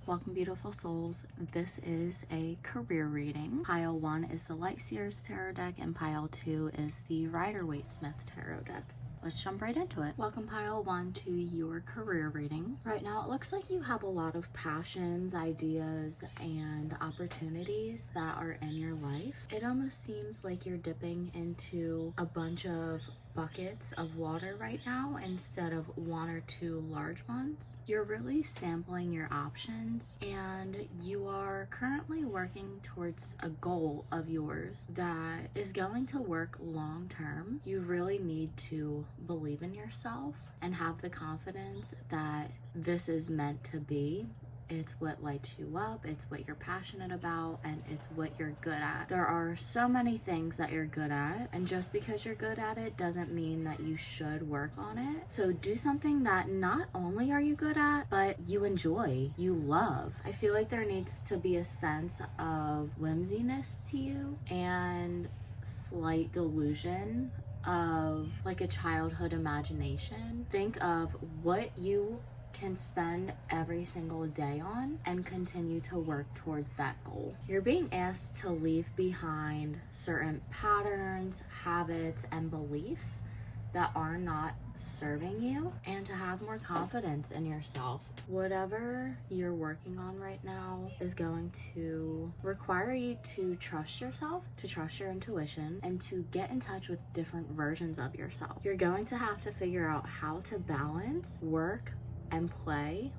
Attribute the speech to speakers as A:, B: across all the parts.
A: Welcome, beautiful souls. This is a career reading. Pile 1 is the Light Seers Tarot deck, and Pile 2 is the Rider-Waite-Smith Tarot deck. Let's jump right into it. Welcome, Pile 1, to your career reading. Right now, it looks like you have a lot of passions, ideas, and opportunities that are in your life. It almost seems like you're dipping into a bunch of buckets of water right now instead of one or two large ones. You're really sampling your options, and you are currently working towards a goal of yours that is going to work long term. You really need to believe in yourself and have the confidence that this is meant to be. It's what lights you up, it's what you're passionate about, and it's what you're good at. There are so many things that you're good at, and just because you're good at it doesn't mean that you should work on it. So do something that not only are you good at, but you enjoy, you love. I feel like there needs to be a sense of whimsiness to you and slight delusion of like a childhood imagination. Think of what you can spend every single day on and continue to work towards that goal. You're being asked to leave behind certain patterns, habits, and beliefs that are not serving you, and to have more confidence in yourself. Whatever you're working on right now is going to require you to trust yourself, to trust your intuition, and to get in touch with different versions of yourself. You're going to have to figure out how to balance work and play,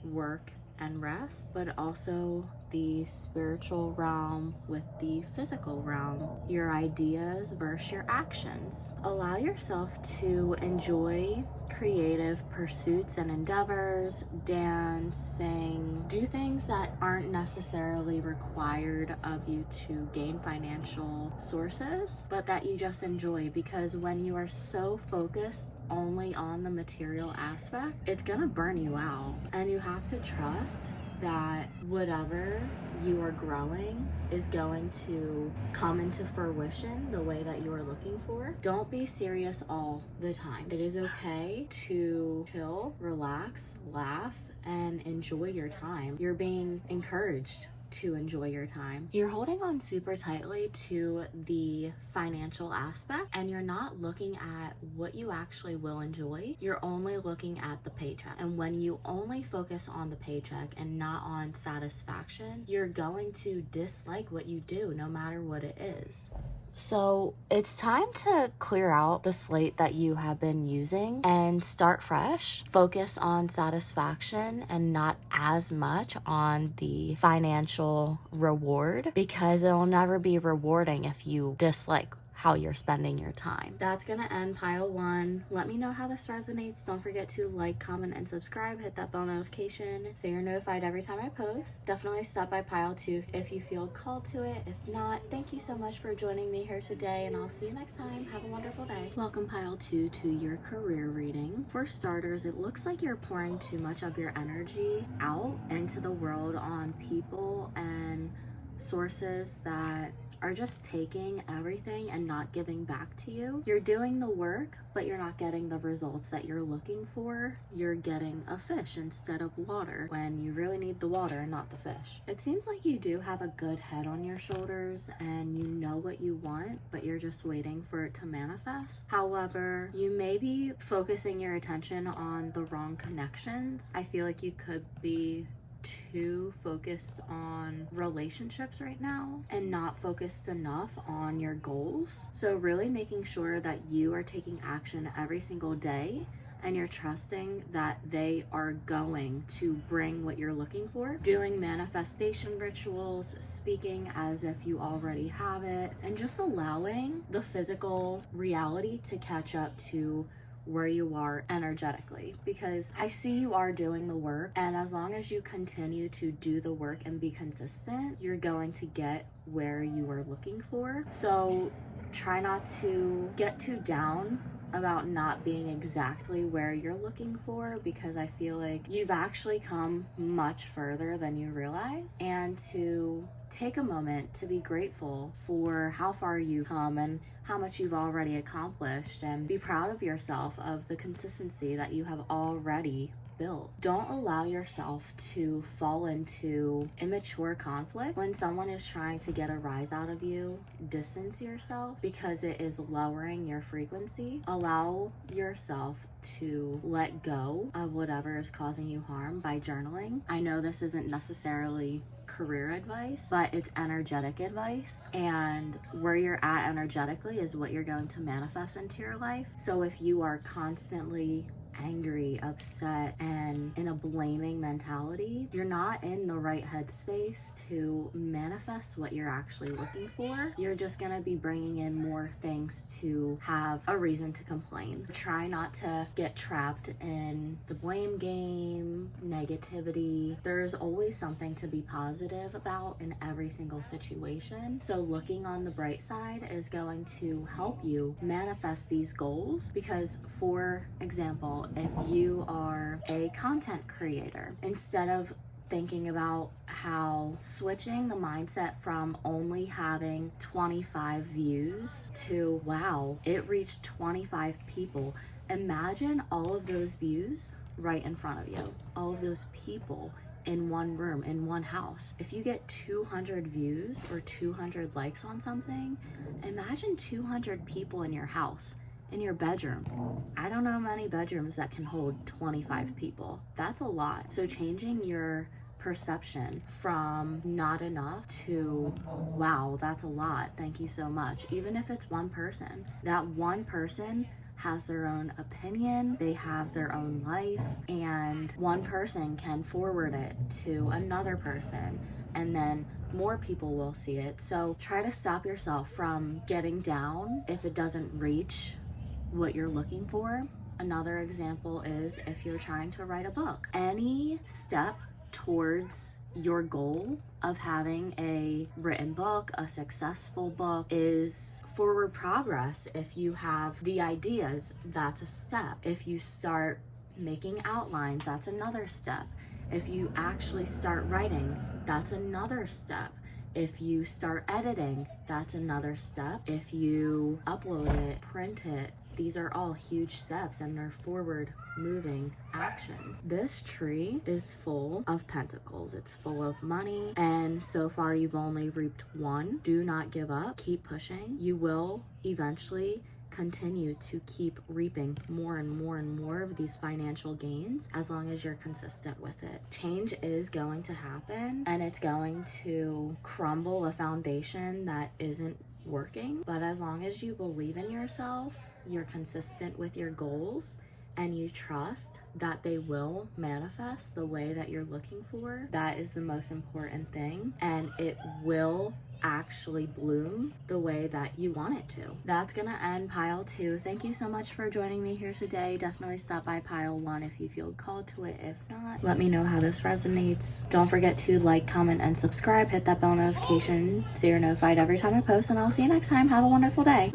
A: work and rest, but also the spiritual realm with the physical realm, your ideas versus your actions. Allow yourself to enjoy creative pursuits and endeavors, dance, sing, do things that aren't necessarily required of you to gain financial sources, but that you just enjoy, because when you are so focused only on the material aspect, it's gonna burn you out. And you have to trust that whatever you are growing is going to come into fruition the way that you are looking for. Don't be serious all the time. It is okay to chill, relax, laugh, and enjoy your time. You're being encouraged to enjoy your time. You're holding on super tightly to the financial aspect, and you're not looking at what you actually will enjoy. You're only looking at the paycheck. And when you only focus on the paycheck and not on satisfaction, you're going to dislike what you do no matter what it is. So it's time to clear out the slate that you have been using and start fresh. Focus on satisfaction and not as much on the financial reward, because it'll never be rewarding if you dislike how you're spending your time. That's gonna end Pile 1. Let me know how this resonates. Don't forget to like, comment, and subscribe. Hit that bell notification so you're notified every time I post. Definitely stop by Pile 2 if you feel called to it. If not, thank you so much for joining me here today, and I'll see you next time. Have a wonderful day. Welcome, Pile 2, to your career reading. For starters, it looks like you're pouring too much of your energy out into the world on people and sources that are just taking everything and not giving back to you. You're doing the work, but you're not getting the results that you're looking for. You're getting a fish instead of water when you really need the water and not the fish. It seems like you do have a good head on your shoulders and you know what you want, but you're just waiting for it to manifest. However, you may be focusing your attention on the wrong connections. I feel like you could be too focused on relationships right now and not focused enough on your goals. So really making sure that you are taking action every single day and you're trusting that they are going to bring what you're looking for. Doing manifestation rituals, speaking as if you already have it, and just allowing the physical reality to catch up to where you are energetically, because I see you are doing the work, and as long as you continue to do the work and be consistent, you're going to get where you are looking for. So try not to get too down about not being exactly where you're looking for, because I feel like you've actually come much further than you realize, and to take a moment to be grateful for how far you've come and how much you've already accomplished, and be proud of yourself of the consistency that you have already built. Don't allow yourself to fall into immature conflict. When someone is trying to get a rise out of you, distance yourself because it is lowering your frequency. Allow yourself to let go of whatever is causing you harm by journaling. I know this isn't necessarily career advice, but it's energetic advice, and where you're at energetically is what you're going to manifest into your life. So if you are constantly angry, upset, and in a blaming mentality, you're not in the right headspace to manifest what you're actually looking for. You're just gonna be bringing in more things to have a reason to complain. Try not to get trapped in the blame game, negativity. There's always something to be positive about in every single situation. So looking on the bright side is going to help you manifest these goals, because, for example, if you are a content creator, instead of thinking about how switching the mindset from only having 25 views to, wow, it reached 25 people. Imagine all of those views right in front of you, all of those people in one room, in one house. If you get 200 views or 200 likes on something, imagine 200 people in your house, in your bedroom. I don't know many bedrooms that can hold 25 people. That's a lot. So changing your perception from not enough to, wow, that's a lot, thank you so much. Even if it's one person, that one person has their own opinion, they have their own life, and one person can forward it to another person, and then more people will see it. So try to stop yourself from getting down if it doesn't reach what you're looking for. Another example is if you're trying to write a book. Any step towards your goal of having a written book, a successful book, is forward progress. If you have the ideas, that's a step. If you start making outlines, that's another step. If you actually start writing, that's another step. If you start editing, that's another step. If you upload it, print it, these are all huge steps, and they're forward moving actions. This tree is full of pentacles. It's full of money, and so far you've only reaped one. Do not give up. Keep pushing. You will eventually continue to keep reaping more and more and more of these financial gains as long as you're consistent with it. Change is going to happen, and it's going to crumble a foundation that isn't working. But as long as you believe in yourself, you're consistent with your goals, and you trust that they will manifest the way that you're looking for, that is the most important thing, and it will actually bloom the way that you want it to. That's gonna end pile 2. Thank you so much for joining me here today. Definitely stop by pile 1 if you feel called to it. If not, let me know how this resonates. Don't forget to like, comment, and subscribe. Hit that bell notification so you're notified every time I post, and I'll see you next time. Have a wonderful day.